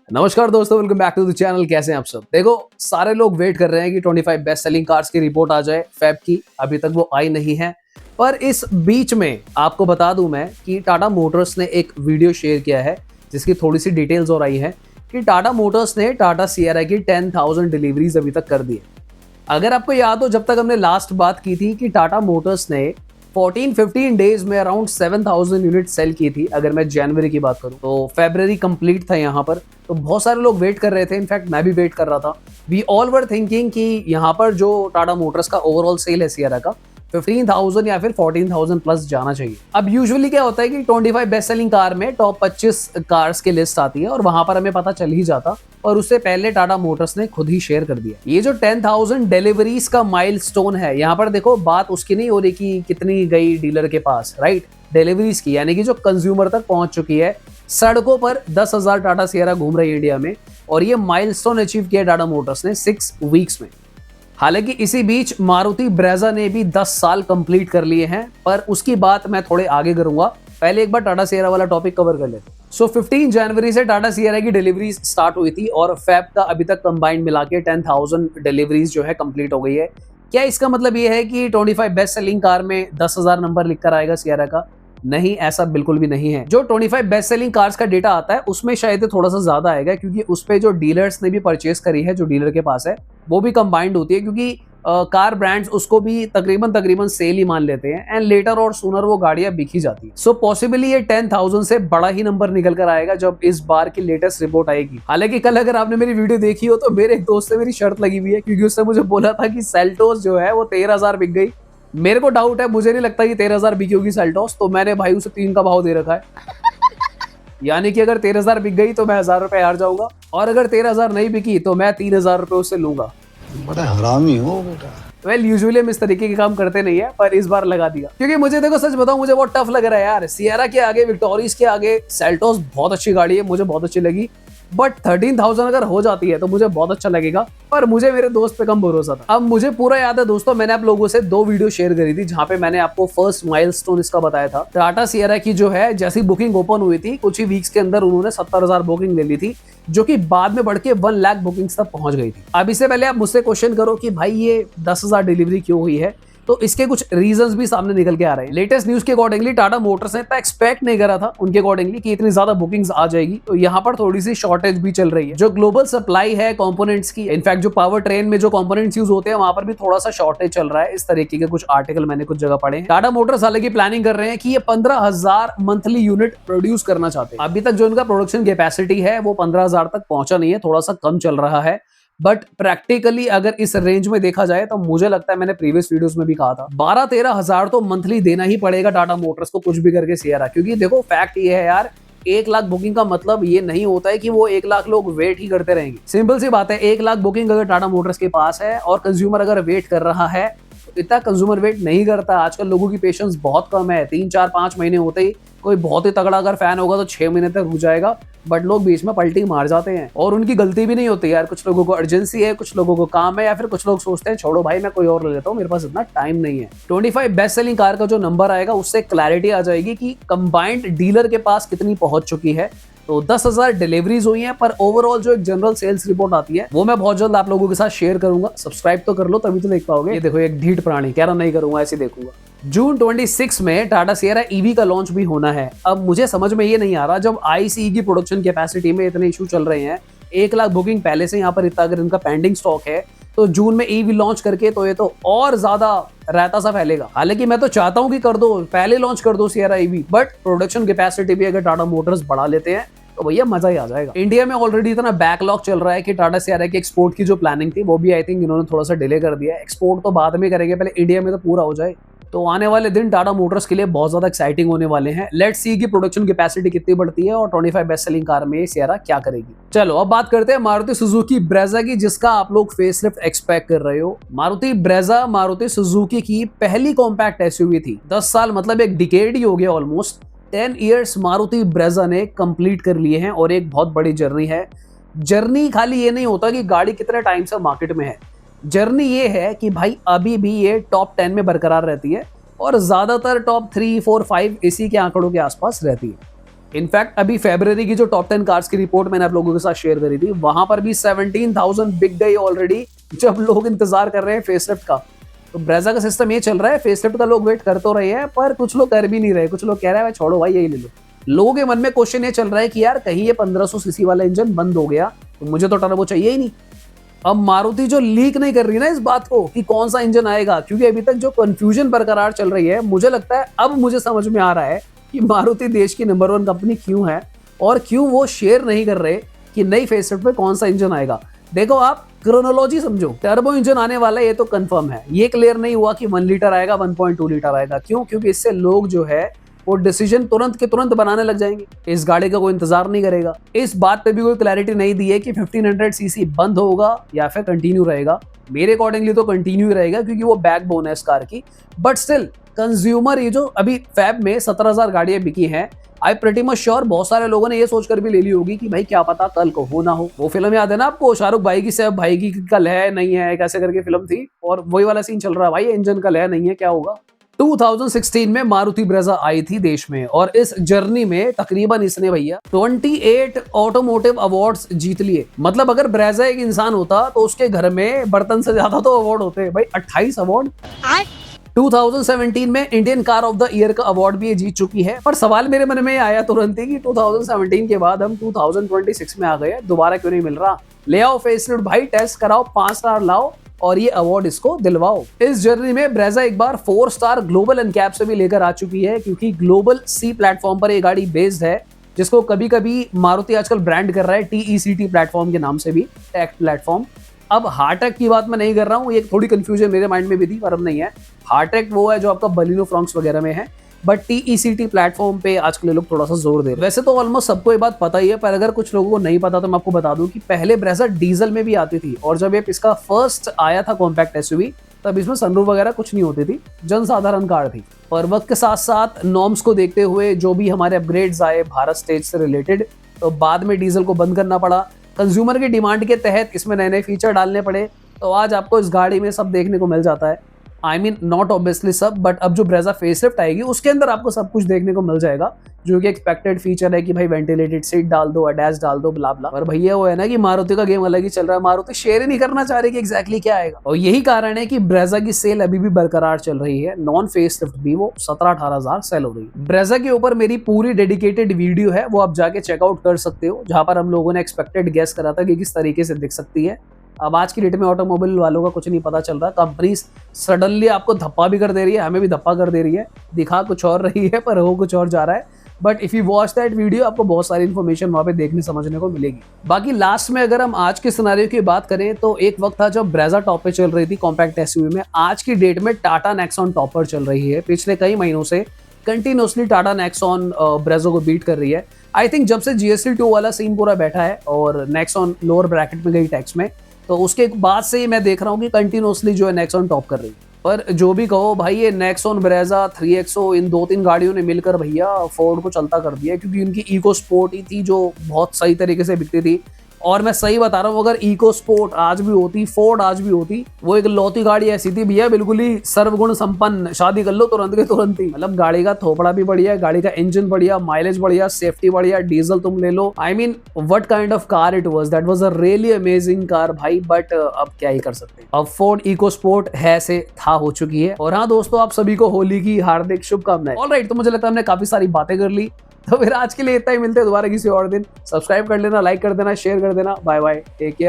नमस्कार दोस्तों, welcome back to the channel. कैसे हैं आप सब। देखो, सारे लोग वेट कर रहे हैं कि 25 बेस्ट सेलिंग कार्स की रिपोर्ट आ जाए फेब की। अभी तक वो आई नहीं है, पर इस बीच में आपको बता दूं मैं कि टाटा मोटर्स ने एक वीडियो शेयर किया है जिसकी थोड़ी सी डिटेल्स और आई है कि टाटा मोटर्स ने टाटा सिएरा की 10,000 डिलीवरीज अभी तक कर दी है। अगर आपको याद हो, जब तक हमने लास्ट बात की थी कि टाटा मोटर्स ने 14-15 डेज में अराउंड 7,000 यूनिट सेल की थी। अगर मैं जनवरी की बात करूं तो फरवरी कंप्लीट था यहाँ पर। तो बहुत सारे लोग वेट कर रहे थे, इनफैक्ट मैं भी वेट कर रहा था। वी ऑल वर थिंकिंग कि यहाँ पर जो टाटा मोटर्स का ओवरऑल सेल है सिएरा का 15,000 या फिर 14,000 प्लस जाना चाहिए। अब यूजुअली क्या होता है कि 25 बेस्ट सेलिंग कार में टॉप 25 कार्स की लिस्ट आती है और वहां पर हमें पता चल ही जाता, और उससे पहले टाटा मोटर्स ने खुद ही शेयर कर दिया। ये जो 10,000 डिलीवरीज का माइलस्टोन है, यहाँ पर देखो बात उसकी नहीं हो रही कि कितनी गई डीलर के पास, राइट, डिलीवरीज की, यानी कि जो कंज्यूमर तक पहुंच चुकी है। सड़कों पर 10,000 टाटा सिएरा घूम रही है इंडिया में, और ये माइलस्टोन अचीव किया टाटा मोटर्स ने 6 वीक्स में। हालांकि इसी बीच मारुति ब्रेजा ने भी 10 साल कंप्लीट कर लिए हैं, पर उसकी बात मैं थोड़े आगे करूंगा। पहले एक बार टाटा सिएरा वाला टॉपिक कवर कर लेते हैं। 15 जनवरी से टाटा सिएरा की डिलीवरी स्टार्ट हुई थी और फेब का अभी तक कंबाइंड मिला के 10,000 डिलीवरीज जो है कंप्लीट हो गई है। क्या इसका मतलब ये है कि 25 बेस्ट सेलिंग कार में 10,000 नंबर लिखकर आएगा सिएरा का? नहीं, ऐसा बिल्कुल भी नहीं है। जो 25 बेस्ट सेलिंग कार्स का डेटा आता है उसमें शायद थोड़ा सा ज्यादा आएगा, क्योंकि उस पे जो डीलर्स ने भी परचेस करी है, जो डीलर के पास है, वो भी कंबाइंड होती है, क्योंकि कार ब्रांड्स उसको भी तकरीबन सेल ही मान लेते हैं, एंड लेटर और सूनर वो गाड़ियां बिकी जाती है। सो पॉसिबली ये 10,000 से बड़ा ही नंबर निकल कर आएगा जब इस बार की लेटेस्ट रिपोर्ट आएगी। हालांकि कल अगर आपने मेरी वीडियो देखी हो तो मेरे एक दोस्त से मेरी शर्त लगी हुई है, क्योंकि उसने मुझे बोला था कि सेल्टोस जो है वो 13,000 बिक गई। मेरे को डाउट है, मुझे नहीं लगता कि 13,000 बिकी होगी सेल्टोस, तो मैंने भाई उसे 3 का भाव दे रखा है। यानी कि अगर 13,000 बिक गई तो मैं 1,000 रुपए हार जाऊंगा, और अगर 13,000 नहीं बिकी तो मैं 3,000 रुपए उससे लूंगा। बड़ा हरामी हो बेटा। वेल, यूजुअली हम इस तरीके के काम करते नहीं है, पर इस बार लगा दिया, क्योंकि मुझे देखो सच बताऊं, मुझे बहुत टफ लग रहा है यार। सिएरा के आगे, विक्टोरिस के आगे सेल्टोस बहुत अच्छी गाड़ी है, मुझे बहुत अच्छी लगी, बट 13,000 अगर हो जाती है तो मुझे बहुत अच्छा लगेगा। पर मुझे मेरे दोस्त पे कम भरोसा था। अब मुझे पूरा याद है दोस्तों, मैंने आप लोगों से 2 वीडियो शेयर करी थी जहां पे मैंने आपको फर्स्ट माइलस्टोन इसका बताया था। टाटा सिएरा की जो है, जैसी बुकिंग ओपन हुई थी कुछ ही वीक्स के अंदर उन्होंने 70,000 बुकिंग ले ली थी, जो कि बाद में बढ़ के 1 लाख बुकिंग्स तक पहुंच गई थी। अब इससे पहले आप मुझसे क्वेश्चन करो कि भाई ये 10,000 डिलीवरी क्यों हुई है, तो इसके कुछ रीजंस भी सामने निकल के आ रहे हैं। लेटेस्ट न्यूज के अकॉर्डिंगली टाटा मोटर्स ने इतना एक्सपेक्ट नहीं करा था उनके अकॉर्डिंगली कि इतनी ज्यादा बुकिंग्स आ जाएगी, तो यहाँ पर थोड़ी सी शॉर्टेज भी चल रही है। जो ग्लोबल सप्लाई है कंपोनेंट्स की, इनफैक्ट जो पावर ट्रेन में जो कंपोनेंट्स यूज होते हैं वहां पर भी थोड़ा सा शॉर्टेज चल रहा है। इस तरीके के कुछ आर्टिकल मैंने कुछ जगह पढ़े हैं। टाटा मोटर्स हालांकि प्लानिंग कर रहे हैं कि ये 15,000 मंथली यूनिट प्रोड्यूस करना चाहते हैं। अभी तक जो इनका प्रोडक्शन कैपेसिटी है वो 15,000 तक पहुंचा नहीं है, थोड़ा सा कम चल रहा है। बट प्रैक्टिकली अगर इस रेंज में देखा जाए तो मुझे लगता है, मैंने प्रीवियस वीडियोस में भी कहा था, 12-13 हजार तो मंथली देना ही पड़ेगा टाटा मोटर्स को, कुछ भी करके सिएरा। क्योंकि देखो फैक्ट ये है यार, 1 लाख बुकिंग का मतलब ये नहीं होता है कि वो 1 लाख लोग वेट ही करते रहेंगे। सिंपल सी बात है, 1 लाख बुकिंग अगर टाटा मोटर्स के पास है और कंज्यूमर अगर वेट कर रहा है, तो इतना कंज्यूमर वेट नहीं करता। आजकल लोगों की पेशेंस बहुत कम है। 3-4-5 महीने होते ही कोई बहुत ही तगड़ा अगर फैन होगा तो 6 महीने तक रुक जाएगा, बट लोग बीच में पलटी मार जाते हैं। और उनकी गलती भी नहीं होती यार, कुछ लोगों को अर्जेंसी है, कुछ लोगों को काम है, या फिर कुछ लोग सोचते हैं छोड़ो भाई मैं कोई और ले लेता हूँ, मेरे पास इतना टाइम नहीं है। 25 बेस्ट सेलिंग कार का जो नंबर आएगा उससे क्लैरिटी आ जाएगी कि कंबाइंड डीलर के पास कितनी पहुंच चुकी है। तो 10,000 डिलीवरीज हुई हैं, पर ओवरऑल जो एक जनरल सेल्स रिपोर्ट आती है वो मैं बहुत जल्द आप लोगों के साथ शेयर करूंगा। सब्सक्राइब तो कर लो तभी तो देख पाओगे। ये देखो एक ढीठ प्राणी कह रहा नहीं करूंगा, ऐसे देखूंगा। जून 26 में टाटा सिएरा ईवी का लॉन्च भी होना है। अब मुझे समझ में ये नहीं आ रहा, जब आईसीई की प्रोडक्शन कैपेसिटी में इतने इशू चल रहे हैं, 1 लाख बुकिंग पहले से यहाँ पर इतना अगर इनका पेंडिंग स्टॉक है, तो जून में ईवी लॉन्च करके तो ये तो और ज्यादा रहता सा फैलेगा। हालांकि मैं तो चाहता हूं कि कर दो, पहले लॉन्च कर दो Sierra EV, but production capacity भी अगर टाटा मोटर्स बढ़ा लेते हैं तो भैया मजा ही आ जाएगा। इंडिया में ऑलरेडी इतना बैकलॉग चल रहा है कि टाटा सिएरा की एक्सपोर्ट की जो प्लानिंग थी वो भी आई थिंक इन्होंने थोड़ा सा डिले कर दिया है। एक्सपोर्ट तो बाद में करेंगे, पहले इंडिया में तो पूरा हो जाए। तो आने वाले दिन टाटा मोटर्स के लिए बहुत ज्यादा एक्साइटिंग होने वाले हैं। लेट्स सी की प्रोडक्शन कैपेसिटी कितनी बढ़ती है और 25 बेस्ट सेलिंग कार में सिएरा क्या करेगी। चलो अब बात करते हैं मारुति सुजुकी ब्रेजा की, जिसका आप लोग फेसलिफ्ट एक्सपेक्ट कर रहे हो। मारुति ब्रेजा मारुति सुजुकी की पहली कॉम्पैक्ट एसयूवी थी। 10 साल मतलब एक डिकेड ही हो गया ऑलमोस्ट। 10 इयर्स मारुति ब्रेजा ने कंप्लीट कर लिए हैं, और एक बहुत बड़ी जर्नी है। जर्नी खाली ये नहीं होता कि गाड़ी कितने टाइम से मार्केट में है, जर्नी ये है कि भाई अभी भी ये टॉप 10 में बरकरार रहती है, और ज्यादातर टॉप 3, 4, 5 इसी के आंकड़ों के आसपास रहती है। इनफैक्ट अभी फरवरी की जो टॉप 10 कार्स की रिपोर्ट मैंने आप लोगों के साथ शेयर करी थी, वहां पर भी 17,000 बिक गई ऑलरेडी, जब लोग इंतजार कर रहे हैं फेसलिफ्ट का। तो ब्रेजा का सिस्टम ये चल रहा है, फेसलिफ्ट का लोग वेट कर तो रहे हैं, पर कुछ लोग कर भी नहीं रहे। कुछ लोग कह रहे हैं छोड़ो भाई यही ले लो। लोगों के मन में क्वेश्चन ये चल रहा है कि यार कहीं ये 1500 सीसी वाला इंजन बंद हो गया तो मुझे तो टर्बो चाहिए ही नहीं। अब मारुति जो लीक नहीं कर रही ना इस बात को कि कौन सा इंजन आएगा, क्योंकि अभी तक जो कंफ्यूजन बरकरार चल रही है, मुझे लगता है अब मुझे समझ में आ रहा है कि मारुति देश की नंबर 1 कंपनी क्यों है और क्यों वो शेयर नहीं कर रहे कि नई फेसलिफ्ट में कौन सा इंजन आएगा। देखो आप क्रोनोलॉजी समझो, टर्बो इंजन आने वाला है ये तो कंफर्म है। ये क्लियर नहीं हुआ कि 1 लीटर आएगा 1.2 लीटर आएगा। क्यों? क्योंकि इससे लोग जो है वो डिसीजन तुरंत के तुरंत बनाने लग जाएंगे, इस गाड़ी का कोई इंतजार नहीं करेगा। इस बात पे भी कोई क्लैरिटी नहीं दी है कि 1500 सीसी बंद होगा या फिर कंटिन्यू रहेगा। मेरे अकॉर्डिंगली तो कंटिन्यू ही रहेगा, क्योंकि वो बैकबोन है इस कार की। बट स्टिल कंज्यूमर, ये जो अभी फैब में 17,000 गाड़ियां बिकी हैं, आई प्रेटी मच श्योर बहुत सारे लोगों ने ये सोचकर भी ले ली होगी कि भाई क्या पता कल को हो ना हो। वो फिल्म याद है ना आपको, शाहरुख भाई की, सैफ भाई की, कल है नहीं है कैसे करके फिल्म थी, और वही वाला सीन चल रहा है, भाई इंजन कल है नहीं है क्या होगा। 2016 में मारुति ब्रेजा आई थी देश में, और इस जर्नी में तकरीबन इसने भैया 28 ऑटोमोटिव अवार्ड्स जीत लिए। मतलब अगर ब्रेजा एक इंसान होता तो उसके घर में बर्तन से ज्यादा तो अवार्ड होते भाई, 28 अवार्ड। 2017 में Indian car of the year का अवार्ड भी ये जीत चुकी है। पर सवाल मेरे मन में आया तुरंत ही कि 2017 के बाद हम 2026 में आ गए, दोबारा क्यों नहीं मिल रहा। ले आओ फेसलिफ्ट भाई, टेस्ट कराओ, 5 स्टार लाओ और ये अवार्ड इसको दिलवाओ। इस जर्नी में ब्रेजा एक बार 4 स्टार ग्लोबल एनकैप से भी लेकर आ चुकी है, क्योंकि ग्लोबल सी प्लेटफॉर्म पर ये गाड़ी बेस्ड है, जिसको कभी कभी मारुति आजकल ब्रांड कर रहा है TECT प्लेटफॉर्म के नाम से भी, टेक प्लेटफॉर्म। अब हार्टेक की बात मैं नहीं कर रहा हूँ, ये थोड़ी कंफ्यूजन मेरे माइंड में भी थी पर अब नहीं है। हार्टेक वो है जो आपका बलिनो फ्रॉन्क्स वगैरह में है, बट TECT प्लेटफॉर्म पे आजकल लोग थोड़ा सा जोर दे रहे हैं। वैसे तो ऑलमोस्ट सबको ये बात पता ही है, पर अगर कुछ लोगों को नहीं पता तो मैं आपको बता दूं कि पहले ब्रेजा डीजल में भी आती थी, और जब ये इसका फर्स्ट आया था कॉम्पैक्ट SUV, तब इसमें सनरूफ वगैरह कुछ नहीं होती थी, जनसाधारण कार थी। और वक्त के साथ साथ नॉर्म्स को देखते हुए जो भी हमारे अपग्रेड्स आए भारत स्टेज से रिलेटेड, तो बाद में डीजल को बंद करना पड़ा। कंज्यूमर की डिमांड के तहत इसमें नए नए फीचर डालने पड़े, तो आज आपको इस गाड़ी में सब देखने को मिल जाता है। आई मीन नॉट ऑब्वियसली सब, बट अब जो ब्रेजा फेसलिफ्ट आएगी उसके अंदर आपको सब कुछ देखने को मिल जाएगा, जो कि एक्सपेक्टेड फीचर है कि भाई वेंटिलेटेड सीट डाल दो, अटैच डाल दो, ब्ला ब्ला। और भैया वो है ना कि मारुति का गेम अलग ही चल रहा है, मारुति शेयर ही नहीं करना चाह रही कि एग्जैक्टली क्या आएगा। और यही कारण है कि ब्रेजा की सेल अभी भी बरकरार चल रही है, नॉन फेसलिफ्ट भी वो 17-18 हजार सेल हो रही है। ब्रेजा के ऊपर मेरी पूरी डेडिकेटेड वीडियो है, वो आप जाके चेकआउट कर सकते हो, जहां पर हम लोगों ने एक्सपेक्टेड गेस करा था कि किस तरीके से दिख सकती है। अब आज की डेट में ऑटोमोबाइल वालों का कुछ नहीं पता चल रहा, कंपनी सडनली आपको धप्पा भी कर दे रही है, हमें भी धप्पा कर दे रही है, दिखा कुछ और रही है पर हो कुछ और जा रहा है। But if you watch that video, आपको बहुत सारी इन्फॉर्मेशन वहां पे देखने समझने को मिलेगी। बाकी लास्ट में अगर हम आज के सिनेरियो की बात करें, तो एक वक्त था जब ब्रेजा टॉप पे चल रही थी कॉम्पैक्ट SUV में। आज की डेट में टाटा नेक्सॉन टॉप पर चल रही है, पिछले कई महीनों से कंटिन्यूसली टाटा नेक्सॉन ब्रेजा को बीट कर रही है। आई थिंक जब से GST 2 वाला सीन पूरा बैठा है और नेक्सॉन लोअर ब्रैकेट में गई टैक्स में, तो उसके बाद से ही मैं देख रहा हूँ कि कंटिन्यूसली जो है नेक्सॉन टॉप कर रही है। पर जो भी कहो भाई, ये नेक्सॉन, ब्रेजा, 3XO, इन 2-3 गाड़ियों ने मिलकर भैया फोर्ड को चलता कर दिया, क्योंकि उनकी इको स्पोर्ट ही थी जो बहुत सही तरीके से बिकती थी। और मैं सही बता रहा हूँ, अगर इको स्पोर्ट आज भी होती, फोर्ड आज भी होती, वो एक लौती गाड़ी ऐसी थी भैया, बिल्कुल ही सर्वगुण संपन्न, शादी कर लो तुरंत के तुरंत ही। मतलब गाड़ी का थोपड़ा भी बढ़िया, गाड़ी का इंजन बढ़िया, माइलेज बढ़िया, सेफ्टी बढ़िया, डीजल तुम ले लो। I mean what kind of car it was, that was a really amazing car भाई। बट अब क्या ही कर सकते हैं, अब फोर्ड इको स्पोर्ट है से था हो चुकी है। और हाँ दोस्तों, आप सभी को होली की हार्दिक शुभकामनाएं। ऑलराइट, तो मुझे लगता है हमने काफी सारी बातें कर ली, तो फिर आज के लिए इतना ही। मिलते हैं दोबारा किसी और दिन। सब्सक्राइब कर लेना, लाइक कर देना, शेयर कर देना। Bye bye, take care.